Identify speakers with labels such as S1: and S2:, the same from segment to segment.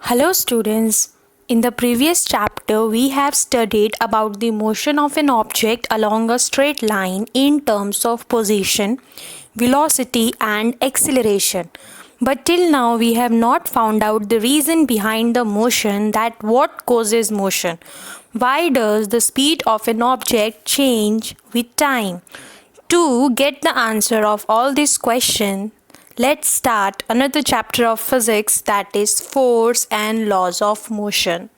S1: Hello students. In the previous chapter we have studied about the motion of an object along a straight line in terms of position, velocity and acceleration. But till now we have not found out the reason behind the motion, that what causes motion. Why does the speed of an object change with time? To get the answer of all these questions, let's start another chapter of physics, that is force and laws of motion.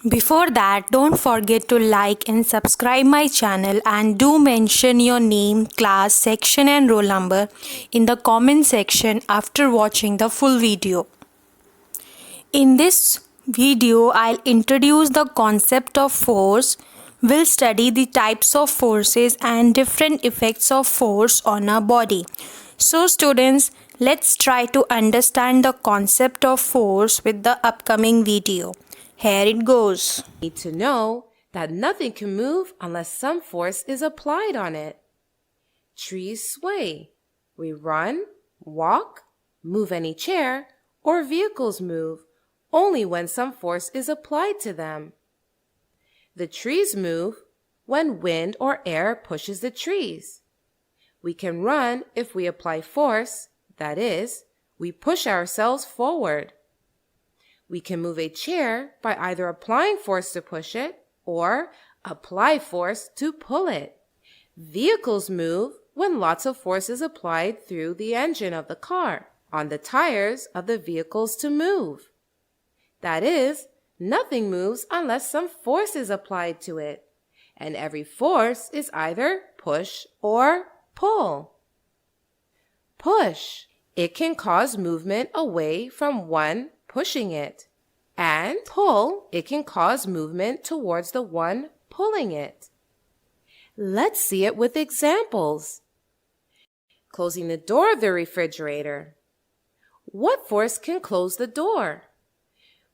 S1: Before that, don't forget to like and subscribe my channel, and do mention your name, class, section and roll number in the comment section after watching the full video. In this video, I'll introduce the concept of force. We'll study the types of forces and different effects of force on our body. So students, let's try to understand the concept of force with the upcoming video. Here it goes.
S2: You need to know that nothing can move unless some force is applied on it. Trees sway. We run, walk, move any chair, or vehicles move only when some force is applied to them. The trees move when wind or air pushes the trees. We can run if we apply force, that is, we push ourselves forward. We can move a chair by either applying force to push it or apply force to pull it. Vehicles move when lots of force is applied through the engine of the car on the tires of the vehicles to move. That is, nothing moves unless some force is applied to it, and every force is either push or pull. Push. It can cause movement away from one pushing it. And pull. It can cause movement towards the one pulling it. Let's see it with examples. Closing the door of the refrigerator. What force can close the door?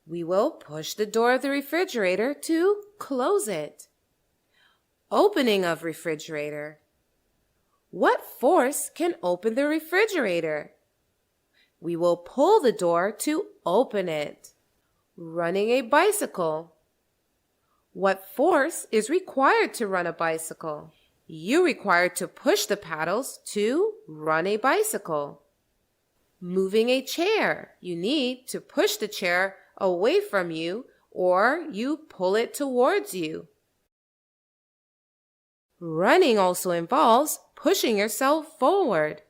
S2: We will push the door of the refrigerator to close it. Opening of refrigerator. What force can open the refrigerator? We will pull the door to open it. Running a bicycle. What force is required to run a bicycle? You require to push the paddles to run a bicycle. Moving a chair. You need to push the chair away from you, or you pull it towards you. Running also involves pushing yourself forward.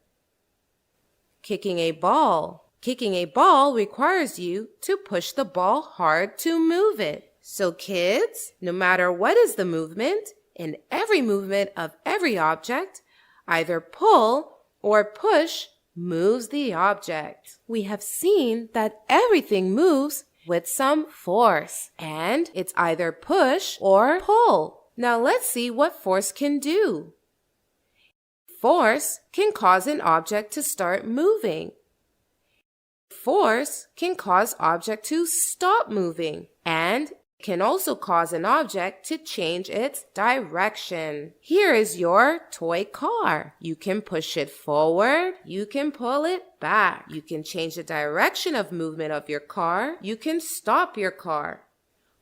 S2: Kicking a ball. Kicking a ball requires you to push the ball hard to move it. So kids, no matter what is the movement, in every movement of every object, either pull or push moves the object. We have seen that everything moves with some force, and it's either push or pull. Now let's see what force can do. Force can cause an object to start moving. Force can cause object to stop moving, and can also cause an object to change its direction. Here is your toy car. You can push it forward. You can pull it back. You can change the direction of movement of your car. You can stop your car.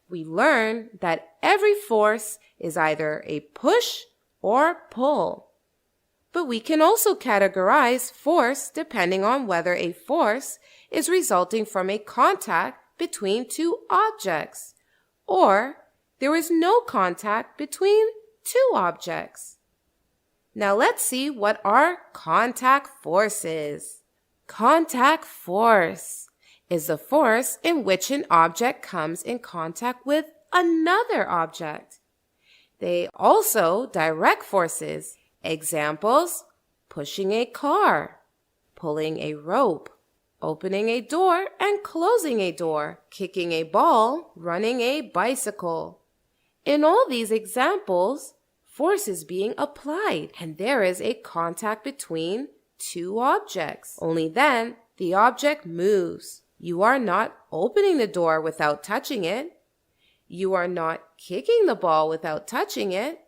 S2: We learned that every force is either a push or pull. But we can also categorize force depending on whether a force is resulting from a contact between two objects, or there is no contact between two objects. Now let's see what our contact force is. Contact force is the force in which an object comes in contact with another object. They also direct forces. Examples: pushing a car, pulling a rope, opening a door and closing a door, kicking a ball, running a bicycle. In all these examples, force is being applied and there is a contact between two objects. Only then the object moves. You are not opening the door without touching it. You are not kicking the ball without touching it.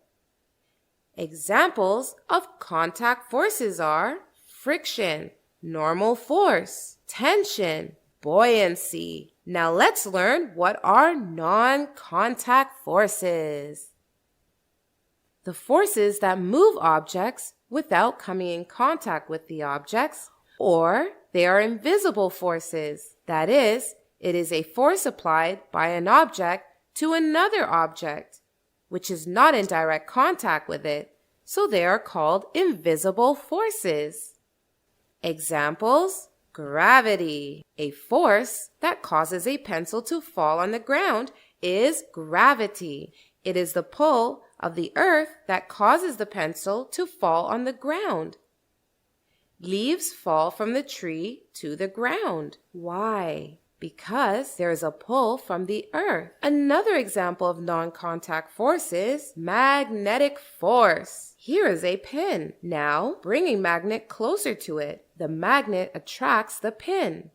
S2: Examples of contact forces are friction, normal force, tension, buoyancy. Now let's learn what are non-contact forces. The forces that move objects without coming in contact with the objects, or they are invisible forces. That is, it is a force applied by an object to another object, which is not in direct contact with it, so they are called invisible forces. Examples: gravity. A force that causes a pencil to fall on the ground is gravity. It is the pull of the earth that causes the pencil to fall on the ground. Leaves fall from the tree to the ground. Why? Because there is a pull from the earth. Another example of non-contact force is magnetic force. Here is a pin. Now, bring a magnet closer to it. The magnet attracts the pin.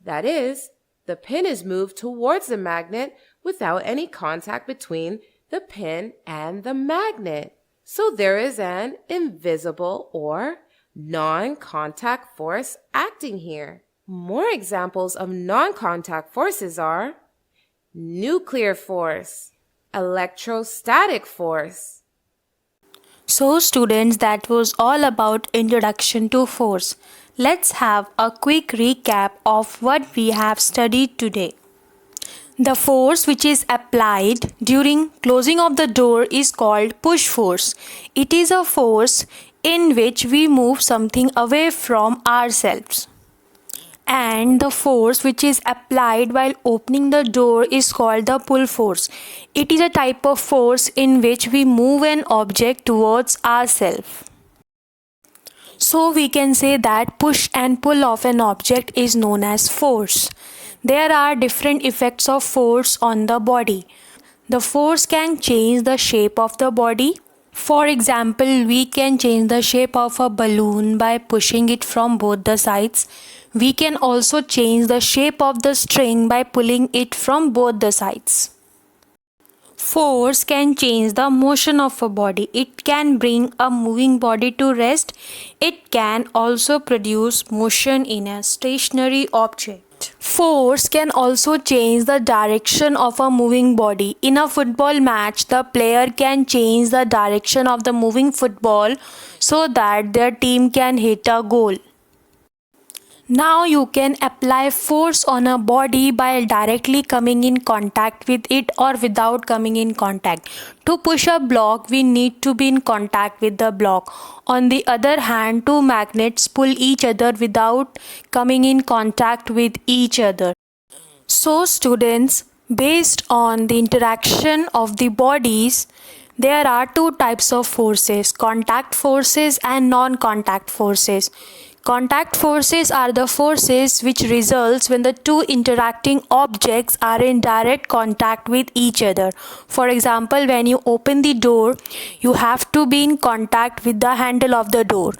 S2: That is, the pin is moved towards the magnet without any contact between the pin and the magnet. So there is an invisible or non-contact force acting here. More examples of non-contact forces are nuclear force, electrostatic force.
S1: So students, that was all about introduction to force. Let's have a quick recap of what we have studied today. The force which is applied during closing of the door is called push force. It is a force in which we move something away from ourselves. And the force which is applied while opening the door is called the pull force. It is a type of force in which we move an object towards ourselves. So we can say that push and pull of an object is known as force. There are different effects of force on the body. The force can change the shape of the body. For example, we can change the shape of a balloon by pushing it from both the sides. We can also change the shape of the string by pulling it from both the sides. Force can change the motion of a body. It can bring a moving body to rest. It can also produce motion in a stationary object. Force can also change the direction of a moving body. In a football match, the player can change the direction of the moving football so that their team can hit a goal. Now you can apply force on a body by directly coming in contact with it or without coming in contact. To push a block, we need to be in contact with the block. On the other hand, two magnets pull each other without coming in contact with each other. So students, based on the interaction of the bodies, there are two types of forces: contact forces and non-contact forces. Contact forces are the forces which results when the two interacting objects are in direct contact with each other. For example, when you open the door, you have to be in contact with the handle of the door.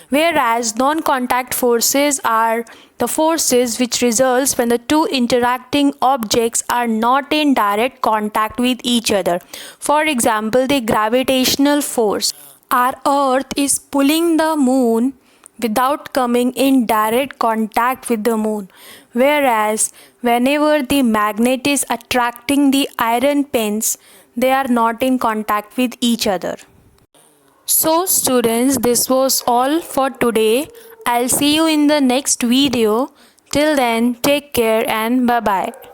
S1: Whereas non-contact forces are the forces which results when the two interacting objects are not in direct contact with each other. For example, the gravitational force. Our earth is pulling the moon without coming in direct contact with the moon, whereas whenever the magnet is attracting the iron pins, they are not in contact with each other. So students, this was all for today. I'll see you in the next video. Till then, take care and bye bye.